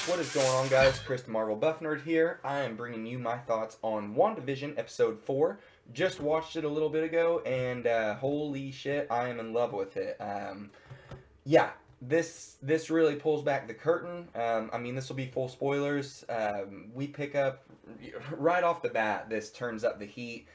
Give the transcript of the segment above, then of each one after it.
What is going on, guys? Chris the Marvel Buff Nerd here. I am bringing you my thoughts on WandaVision Episode 4. Just watched it a little bit ago, and holy shit, I am in love with it. Yeah, this really pulls back the curtain. This will be full spoilers. We pick up right off the bat. This turns up the heat.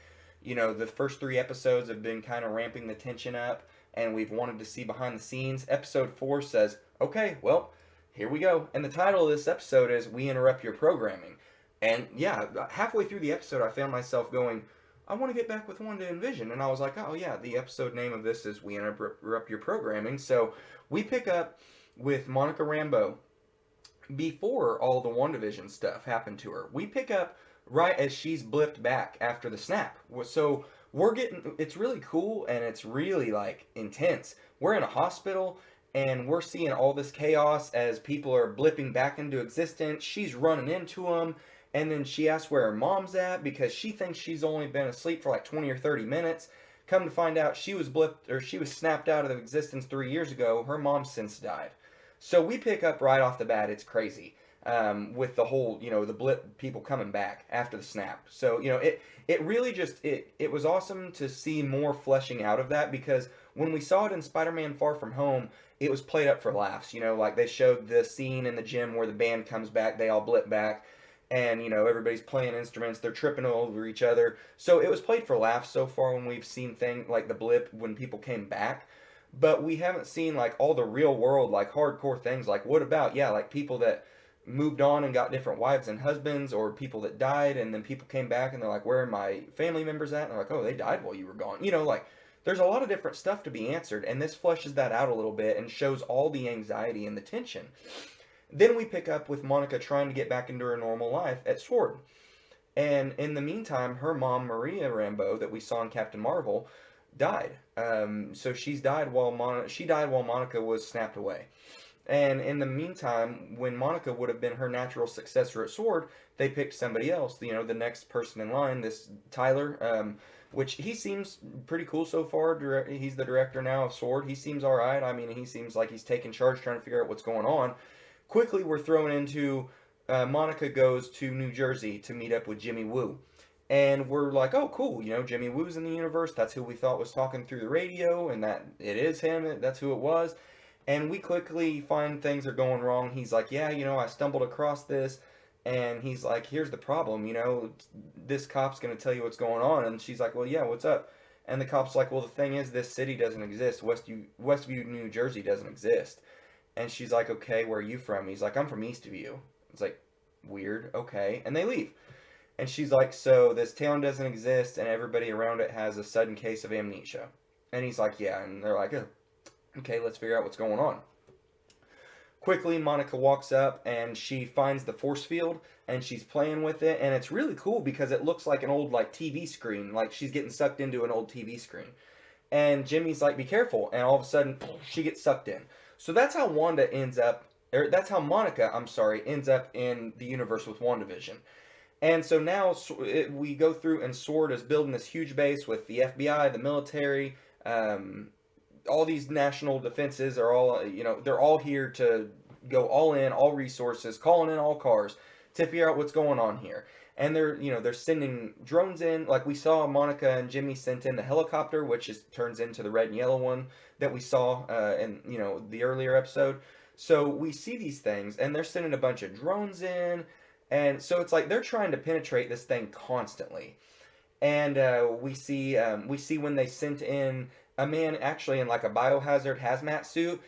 You know, the first three episodes have been kind of ramping the tension up, and we've wanted to see behind the scenes. Episode 4 says, okay, well, here we go. And the title of this episode is We Interrupt Your Programming. And yeah, halfway through the episode, I found myself going, I want to get back with Wanda and Vision. And I was like, oh yeah, the episode name of this is We Interrupt Your Programming. So we pick up with Monica Rambeau before all the WandaVision stuff happened to her. We pick up right as she's blipped back after the snap. So we're getting, it's really cool and it's really like intense. We're in a hospital and we're seeing all this chaos as people are blipping back into existence. She's running into them, and then she asks where her mom's at because she thinks she's only been asleep for like 20 or 30 minutes. Come to find out, she was blipped, or she was snapped out of existence 3 years ago. Her mom since died. So we pick up right off the bat. It's crazy with the whole, the blip people coming back after the snap. So it really just it was awesome to see more fleshing out of that, because when we saw it in Spider-Man Far From Home, it was played up for laughs. Like they showed the scene in the gym where the band comes back, they all blip back, and everybody's playing instruments, they're tripping over each other. So it was played for laughs so far when we've seen things like the blip when people came back. But we haven't seen like all the real world, like hardcore things. Like what about, like people that moved on and got different wives and husbands, or people that died and then people came back and they're like, where are my family members at? And they're like, oh, they died while you were gone. Like there's a lot of different stuff to be answered, and this fleshes that out a little bit and shows all the anxiety and the tension. Then we pick up with Monica trying to get back into her normal life at Sword. And in the meantime, her mom, Maria Rambeau, that we saw in Captain Marvel, died. So she died while Monica was snapped away. And in the meantime, when Monica would have been her natural successor at Sword, they picked somebody else. The next person in line, this Tyler, which he seems pretty cool so far. He's the director now of Sword. He seems all right. He seems like he's taking charge, trying to figure out what's going on. Quickly, we're thrown into Monica goes to New Jersey to meet up with Jimmy Woo. And we're like, oh, cool, Jimmy Woo's in the universe. That's who we thought was talking through the radio, and that it is him. That's who it was. And we quickly find things are going wrong. He's like, yeah, I stumbled across this. And he's like, here's the problem, this cop's going to tell you what's going on. And she's like, well, yeah, what's up? And the cop's like, well, the thing is, this city doesn't exist. Westview, New Jersey doesn't exist. And she's like, okay, where are you from? He's like, I'm from Eastview. It's like, weird, okay. And they leave. And she's like, so this town doesn't exist and everybody around it has a sudden case of amnesia. And he's like, yeah. And they're like, oh, okay, let's figure out what's going on. Quickly, Monica walks up and she finds the force field and she's playing with it. And it's really cool because it looks like an old TV screen. Like she's getting sucked into an old TV screen. And Jimmy's like, be careful. And all of a sudden, she gets sucked in. So that's how Monica, ends up in the universe with WandaVision. And so now we go through, and Sword is building this huge base with the FBI, the military, all these national defenses are all, they're all here to go all in, all resources, calling in all cars to figure out what's going on here. And they're sending drones in, like we saw Monica and Jimmy sent in the helicopter, which turns into the red and yellow one that we saw in, the earlier episode. So we see these things, and they're sending a bunch of drones in, and so it's like they're trying to penetrate this thing constantly. And we see when they sent in a man actually in like a biohazard hazmat suit.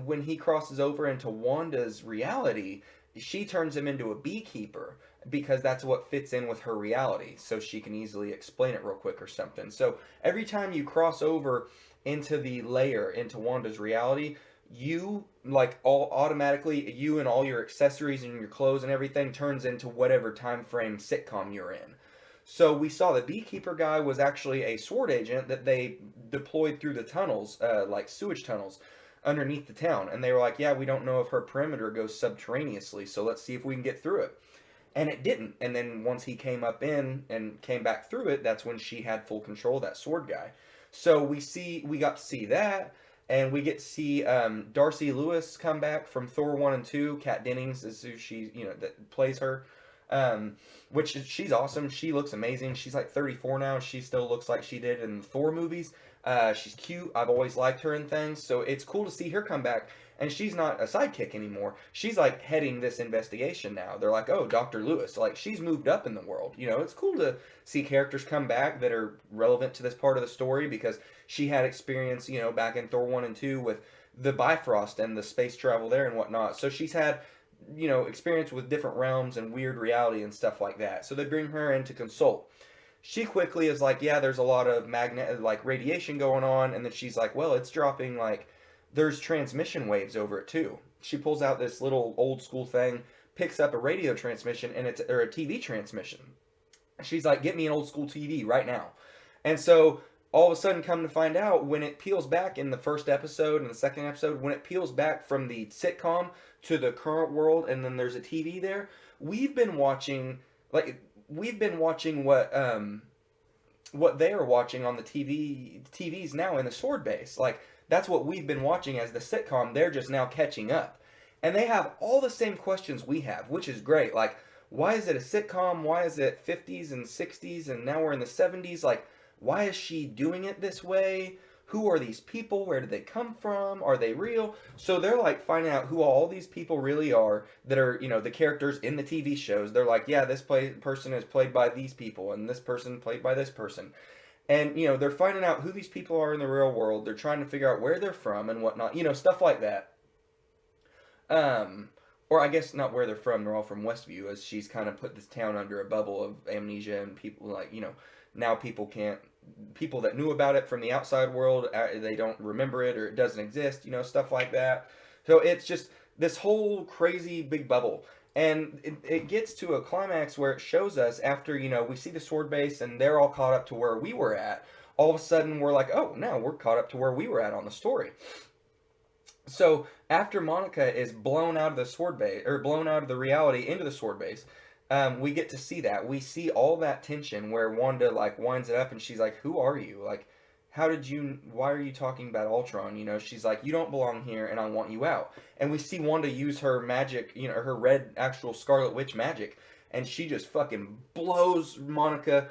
When he crosses over into Wanda's reality, she turns him into a beekeeper because that's what fits in with her reality. So she can easily explain it real quick or something. So every time you cross over into the layer, into Wanda's reality, you automatically, you and all your accessories and your clothes and everything turns into whatever time frame sitcom you're in. So we saw the beekeeper guy was actually a Sword agent that they deployed through the tunnels, like sewage tunnels underneath the town. And they were like, yeah, we don't know if her perimeter goes subterraneously, so let's see if we can get through it. And it didn't. And then once he came up in and came back through it, that's when she had full control of that Sword guy. So we got to see that. and we get to see Darcy Lewis come back from Thor 1 and 2. Kat Dennings is who she, that plays her. Um, she's awesome. She looks amazing. She's like 34 now. She still looks like she did in the Thor movies. She's cute. I've always liked her in things, so it's cool to see her come back. And she's not a sidekick anymore. She's like heading this investigation now. They're like, oh, Dr. Lewis. Like, she's moved up in the world. It's cool to see characters come back that are relevant to this part of the story, because she had experience, back in Thor 1 and 2 with the Bifrost and the space travel there and whatnot. So she's had, experience with different realms and weird reality and stuff like that. So they bring her in to consult. She quickly is like, yeah, there's a lot of radiation going on. And then she's like, well, it's dropping, like, there's transmission waves over it too. She pulls out this little old school thing, picks up a radio transmission, or a TV transmission. She's like, get me an old school TV right now. And so all of a sudden, come to find out, when it peels back in the first episode and the second episode, when it peels back from the sitcom to the current world, and then there's a TV there, we've been watching what they are watching on the TVs now in the Sword Base. Like, that's what we've been watching as the sitcom. They're just now catching up. And they have all the same questions we have, which is great. Like, why is it a sitcom? Why is it 50s and 60s and now we're in the 70s? Like, why is she doing it this way? Who are these people? Where did they come from? Are they real? So they're like finding out who all these people really are that are, the characters in the TV shows. They're like, yeah, this person is played by these people and this person played by this person. And, they're finding out who these people are in the real world. They're trying to figure out where they're from and whatnot, stuff like that. Or I guess not where they're from. They're all from Westview, as she's kind of put this town under a bubble of amnesia, and people like, now people that knew about it from the outside world, they don't remember it, or it doesn't exist, stuff like that. So it's just this whole crazy big bubble. And it gets to a climax where it shows us after, we see the Sword Base and they're all caught up to where we were at. All of a sudden we're like, oh, now we're caught up to where we were at on the story. So after Monica is blown out of the Sword Base, or blown out of the reality into the Sword Base, we get to see that. We see all that tension where Wanda, like, winds it up and she's like, who are you? Like, why are you talking about Ultron? She's like, you don't belong here and I want you out. And we see Wanda use her magic, her red actual Scarlet Witch magic. And she just fucking blows Monica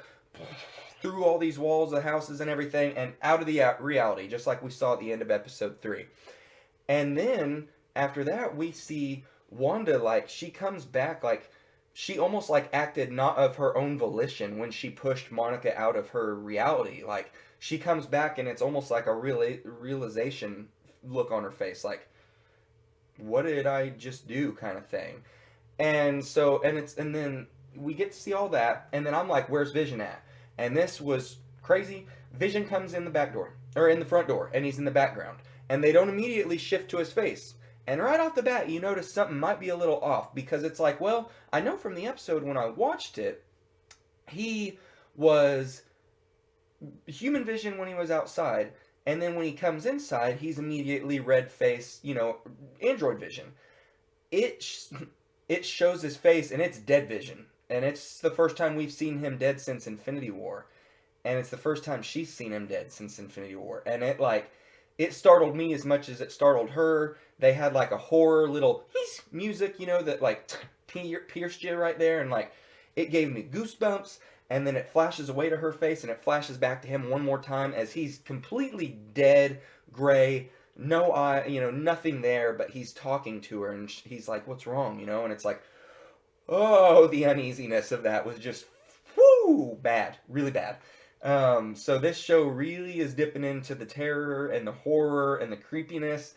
through all these walls of houses and everything and out of the reality, just like we saw at the end of episode 3. And then after that, we see Wanda, like, she comes back, like, she almost like acted not of her own volition when she pushed Monica out of her reality. Like, she comes back and it's almost like a realization look on her face, like, what did I just do, kind of thing. And so, and then we get to see all that, and then I'm like, where's Vision at? And this was crazy. Vision comes in the back door, or in the front door, and he's in the background. And they don't immediately shift to his face. And right off the bat, you notice something might be a little off, because it's like, well, I know from the episode when I watched it, he was human Vision when he was outside, and then when he comes inside, he's immediately red face, android Vision. It shows his face, and it's dead Vision. And it's the first time we've seen him dead since Infinity War. And it's the first time she's seen him dead since Infinity War. And it startled me as much as it startled her. They had like a horror little music, that like pierced you right there, and like it gave me goosebumps. And then it flashes away to her face, and it flashes back to him one more time as he's completely dead, gray, no eye, nothing there, but he's talking to her, and he's like, what's wrong, and it's like, oh, the uneasiness of that was just, whoo, bad, really bad. So this show really is dipping into the terror and the horror and the creepiness.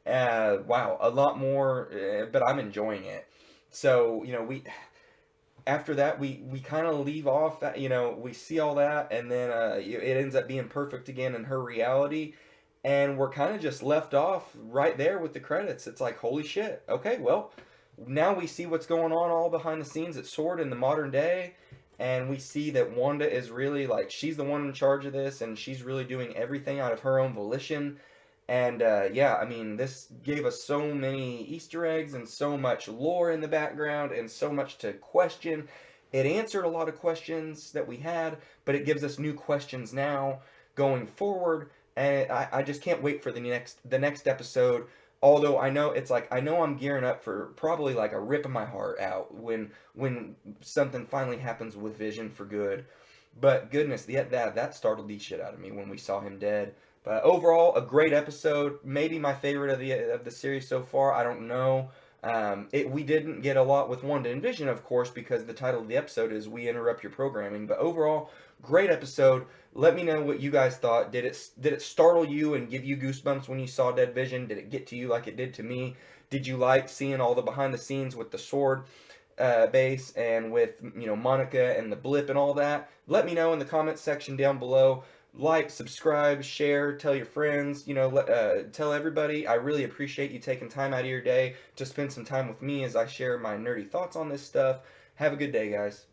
Wow, a lot more, but I'm enjoying it. So, after that, we kind of leave off that, we see all that, and then it ends up being perfect again in her reality, and we're kind of just left off right there with the credits. It's like, holy shit, okay, well, now we see what's going on all behind the scenes at SWORD in the modern day, and we see that Wanda is really, like, she's the one in charge of this, and she's really doing everything out of her own volition. And, yeah, I mean, this gave us so many Easter eggs and so much lore in the background and so much to question. It answered a lot of questions that we had, but it gives us new questions now going forward. and I just can't wait for the next episode. Although I know it's like I know I'm gearing up for probably like a ripping my heart out when something finally happens with Vision for good. But goodness, that startled the shit out of me when we saw him dead. But overall, a great episode. Maybe my favorite of the series so far. I don't know. We didn't get a lot with WandaVision, of course, because the title of the episode is "We Interrupt Your Programming." But overall, great episode. Let me know what you guys thought. Did it startle you and give you goosebumps when you saw Dead Vision? Did it get to you like it did to me? Did you like seeing all the behind the scenes with the sword base and with Monica and the blip and all that? Let me know in the comments section down below. Like, subscribe, share, tell your friends, tell everybody. I really appreciate you taking time out of your day to spend some time with me as I share my nerdy thoughts on this stuff. Have a good day, guys.